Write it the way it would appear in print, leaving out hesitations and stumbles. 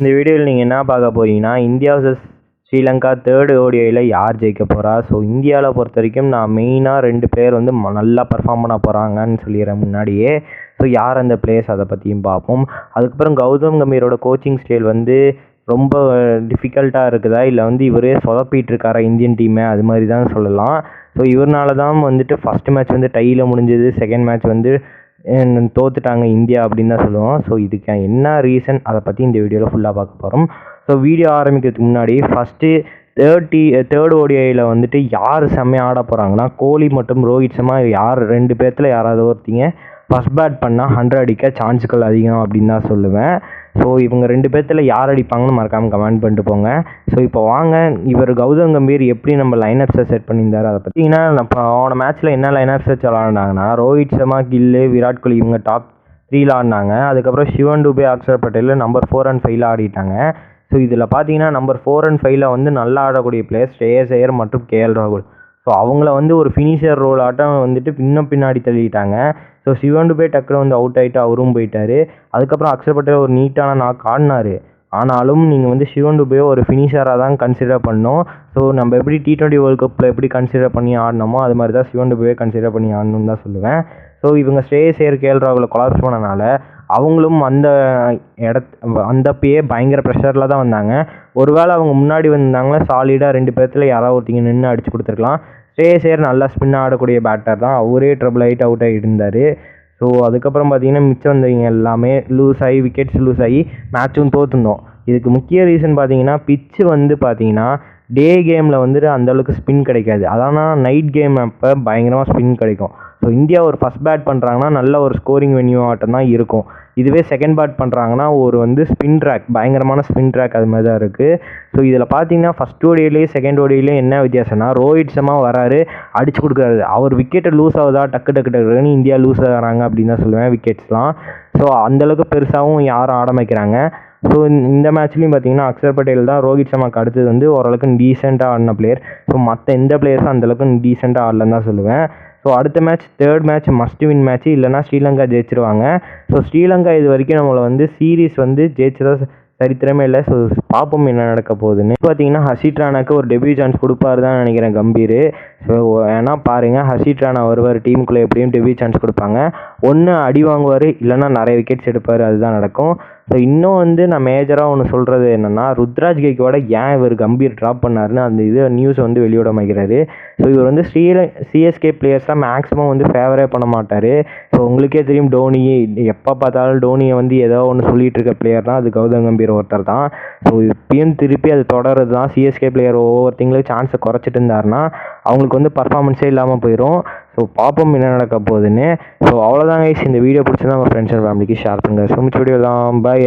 இந்த வீடியோவில் நீங்கள் என்ன பார்க்க போறீங்கன்னா, இந்தியா vs ஸ்ரீலங்கா தேர்ட் ஓடிஐயில் யார் ஜெயிக்க போகிறா. ஸோ இந்தியாவில் பொறுத்த வரைக்கும் நான் மெயினாக 2 பிளேயர் வந்து நல்லா பர்ஃபார்ம் பண்ண போகிறாங்கன்னு சொல்லிடுறேன் முன்னாடியே. ஸோ யார் அந்த பிளேயர்ஸ் அதை பற்றியும் பார்ப்போம். அதுக்கப்புறம் கௌதம் கம்பீரோட கோச்சிங் ஸ்டைல் வந்து ரொம்ப டிஃபிகல்ட்டாக இருக்குதா, இல்லை வந்து இவரே சொதப்பிட்டு இருக்காரா இந்தியன் டீமை, அது மாதிரி தான் சொல்லலாம். ஸோ இவர்னால தான் வந்துட்டு ஃபஸ்ட் மேட்ச் வந்து டையில் முடிஞ்சது, செகண்ட் மேட்ச் வந்து தோத்துட்டாங்க இந்தியா அப்படின்னு தான் சொல்லுவோம். ஸோ இதுக்கு என்ன ரீசன் அதை பற்றி இந்த வீடியோவில் ஃபுல்லாக பார்க்க போகிறோம். ஸோ வீடியோ ஆரம்பிக்கிறதுக்கு முன்னாடி ஃபஸ்ட்டு தேர்ட் ஓடிஐயில் வந்துட்டு யார் செம்மையாக ஆட போகிறாங்கன்னா, கோலி மற்றும் ரோஹித் சர்மா யார் 2 பேர்த்தில் யாராவது ஒருத்திங்க ஃபஸ்ட் பேட் பண்ணால் 100 அடிக்க சான்ஸுகள் அதிகம் அப்படின்னு தான் சொல்லுவேன். ஸோ இவங்க 2 பேர்த்தில் யார் அடிப்பாங்கன்னு மறக்காமல் கமெண்ட் பண்ணிட்டு போங்க. ஸோ இப்போ வாங்க, இவர் கௌதம் கம்பீர் எப்படி நம்ம லைனப்ஸை செட் பண்ணியிருந்தார் அதை பார்த்தீங்கன்னா, இப்போ அவன மேட்ச்சில் என்ன லைனப்ஸ் வச்சு விளாண்டாங்கன்னா, ரோஹித் சர்மா, கில்லு, விராட் கோலி இவங்க டாப் 3ல் ஆடினாங்க. அதுக்கப்புறம் சிவன் டுபே, அக்ஷர் பட்டேல் நம்பர் 4 and 5ல் ஆடிட்டாங்க. ஸோ இதில் பார்த்தீங்கன்னா நம்பர் 4 and 5ல் வந்து நல்லா ஆடக்கூடிய பிளேயர் ஸ்ரேயஸ் ஐயர் மற்றும் கேஎல் ராகுல். ஸோ அவங்கள வந்து ஒரு ஃபினிஷர் ரோல் ஆட்டம் வந்துட்டு பின்னாடி தள்ளிட்டாங்க. ஸோ சிவன் டுபே டக்குனு வந்து அவுட் ஆகிட்டு அவரும் போயிட்டார். அதுக்கப்புறம் அக்ஷர் பட்டேல் ஒரு நீட்டான நாக் ஆடினார். ஆனாலும் நீங்கள் வந்து சிவன் டுபே ஒரு ஃபினிஷராக தான் கன்சிடர் பண்ணோம். ஸோ நம்ம எப்படி T20 வேர்ல்டு கப்பில் எப்படி கன்சிடர் பண்ணி ஆடினோமோ அது மாதிரி தான் சிவன் டுபே கன்சிடர் பண்ணி ஆடணும்னு தான் சொல்லுவேன். ஸோ இவங்க ஸ்ரேயஸ் ஐயர், கேஎல் ராகுலை கொலாப்ஸ் பண்ணனால அவங்களும் அந்தப்பயே பயங்கர ப்ரெஷரில் தான் வந்தாங்க. ஒருவேளை அவங்க முன்னாடி வந்தாங்கன்னா சாலிடாக 2 பேர்த்தில் யாராவது ஒருத்தங்க நின்று அடிச்சு கொடுத்துருக்கலாம். ஸ்ரேயஸ் ஐயர் நல்லா ஸ்பின் ஆடக்கூடிய பேட்டர் தான், அவரே ட்ரபிள் ஆகிட்டு அவுட் ஆகியிருந்தார். ஸோ அதுக்கப்புறம் பார்த்தீங்கன்னா மிச்சம் வந்தவங்க எல்லாமே விக்கெட்ஸ் லூஸ் ஆகி மேட்சும் தோற்றுருந்தோம். இதுக்கு முக்கிய ரீசன் பார்த்தீங்கன்னா, பிச்சு வந்து பார்த்தீங்கன்னா டே கேமில் வந்துட்டு அந்தளவுக்கு ஸ்பின் கிடைக்காது. ஆனால் நைட் கேம் அப்போ பயங்கரமாக ஸ்பின் கிடைக்கும். ஸோ இந்தியா ஒரு ஃபஸ்ட் பேட் பண்ணுறாங்கன்னா நல்ல ஒரு ஸ்கோரிங் வென்யூ ஆட்டம் தான் இருக்கும். இதுவே செகண்ட் பேட் பண்ணுறாங்கன்னா ஒரு வந்து ஸ்பின் ட்ராக், பயங்கரமான ஸ்பின் ட்ராக் அது மாதிரி தான் இருக்குது. ஸோ இதில் பார்த்தீங்கன்னா ஃபஸ்ட் ஓடியிலேயே செகண்ட் ஓடியிலேயே என்ன வித்தியாசம்னா, ரோஹித் சர்மா வராரு, அடிச்சு கொடுக்குறாரு. அவர் விக்கெட்டை லூஸ் ஆகுதா, டக்குன்னு இந்தியா லூஸ் ஆகிறாங்க அப்படின்னு தான் சொல்லுவேன் விக்கெட்ஸ்லாம். ஸோ அந்தளவுக்கு பெருசாகவும் யாரும் ஆரம்பிக்கிறாங்க. ஸோ இந்த மேட்ச்லேயும் பார்த்தீங்கன்னா அக்ஷர் பட்டேல் தான் ரோஹித் சர்மாக்கு அடுத்தது வந்து ஓரளவுக்கு டீசெண்டாக ஆடின பிளேயர். ஸோ மற்ற எந்த பிளேயர்ஸும் அந்தளவுக்கு டீசெண்டாக ஆடலன்னு தான் சொல்லுவேன். ஸோ அடுத்த match third match must win match, இல்லைனா ஸ்ரீலங்கா ஜெயிச்சிருவாங்க. ஸோ ஸ்ரீலங்கா இது வரைக்கும் நம்மளை வந்து சீரீஸ் வந்து ஜெயிச்சதா சரித்திரமே இல்லை. ஸோ பார்ப்போம் என்ன நடக்க போகுதுன்னு. பார்த்தீங்கன்னா ஹர்ஷித் ராணாக்கு ஒரு டெபியூ சான்ஸ் கொடுப்பாரு தான் நினைக்கிறேன் கம்பீர். ஸோ ஏன்னா பாருங்கள், ஹர்ஷித் ராணா வருவார் டீமுக்குள்ளே, எப்படியும் டெபியூ சான்ஸ் கொடுப்பாங்க. ஒன்று அடி வாங்குவார், இல்லைனா நிறைய விக்கெட்ஸ் எடுப்பார், அதுதான் நடக்கும். ஸோ இன்னும் வந்து நான் மேஜராக ஒன்று சொல்கிறது என்னென்னா, ருத்ராஜ் கெய்க்வாடை ஏன் இவர் கம்பீர் ட்ராப் பண்ணாருன்னு அந்த நியூஸ் வந்து வெளியிட மாட்டேங்கிறாரு. ஸோ இவர் வந்து சிஎஸ்கே பிளேயர்ஸ்லாம் மேக்ஸிமம் வந்து ஃபேவரே பண்ண மாட்டார். ஸோ உங்களுக்கே தெரியும், டோனி எப்போ பார்த்தாலும் டோனியை வந்து ஏதோ ஒன்று சொல்லிகிட்டு இருக்க பிளேயர் தான் அது கௌதம் கம்பீர் ஒருத்தர் தான். ஸோ இப்பயும் திருப்பி அது தொடர்றது தான். சிஎஸ்கே பிளேயர் ஒவ்வொருத்தங்களும் சான்ஸை குறைச்சிட்டு இருந்தாருன்னா அவங்களுக்கு வந்து பர்ஃபார்மன்ஸே இல்லாமல் போயிடும். ஸோ பார்ப்போம் என்ன நடக்க போகுதுன்னு. ஸோ அவ்வளோதான் கைஸ், இந்த வீடியோ பிடிச்சிருந்தா உங்கள் ஃப்ரெண்ட்ஸ் அண்ட் ஃபேமிலிக்கு ஷேர் பண்ணுங்கள். ஸோ மிச்ச வீடியோ தான், பை.